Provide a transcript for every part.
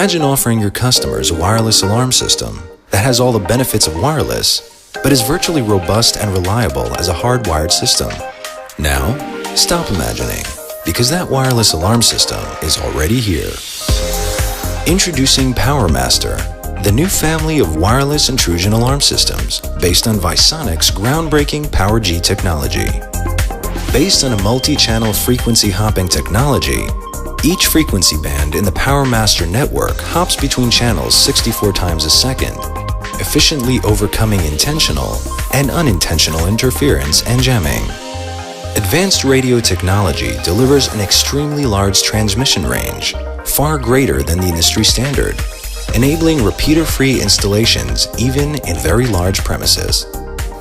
Imagine offering your customers a wireless alarm system that has all the benefits of wireless, but is virtually robust and reliable as a hardwired system. Now, stop imagining, because that wireless alarm system is already here. Introducing PowerMaster, the new family of wireless intrusion alarm systems based on Visonic's groundbreaking PowerG technology. Based on a multi-channel frequency hopping technology, each frequency band in the PowerMaster network hops between channels 64 times a second, efficiently overcoming intentional and unintentional interference and jamming. Advanced radio technology delivers an extremely large transmission range, far greater than the industry standard, enabling repeater-free installations even in very large premises.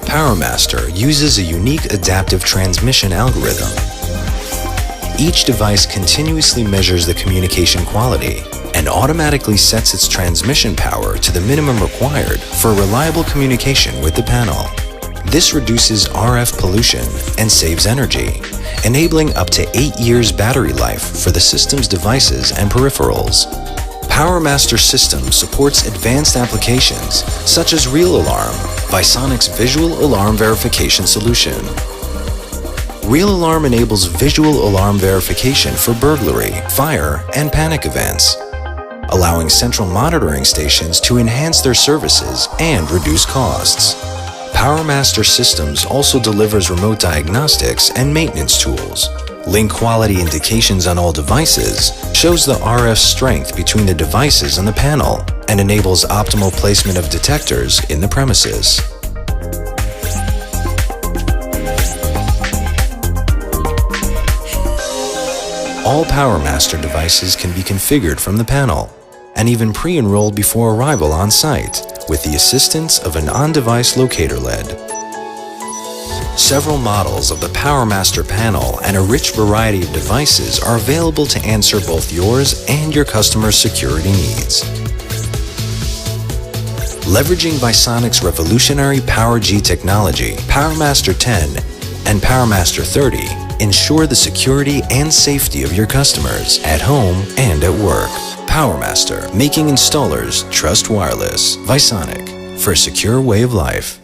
PowerMaster uses a unique adaptive transmission algorithm. Each device continuously measures the communication quality and automatically sets its transmission power to the minimum required for reliable communication with the panel. This reduces RF pollution and saves energy, enabling up to 8 years battery life for the system's devices and peripherals. PowerMaster system supports advanced applications such as Real Alarm, Visonic's visual alarm verification solution. Real Alarm enables visual alarm verification for burglary, fire, and panic events, allowing central monitoring stations to enhance their services and reduce costs. PowerMaster Systems also delivers remote diagnostics and maintenance tools. Link quality indications on all devices, shows the RF strength between the devices and the panel, and enables optimal placement of detectors in the premises. All PowerMaster devices can be configured from the panel, and even pre-enrolled before arrival on site, with the assistance of an on-device locator LED. Several models of the PowerMaster panel and a rich variety of devices are available to answer both yours and your customers' security needs. Leveraging Visonic's revolutionary PowerG technology, PowerMaster 10 and PowerMaster 30 ensure the security and safety of your customers at home and at work. PowerMaster, making installers trust wireless. Visonic, for a secure way of life.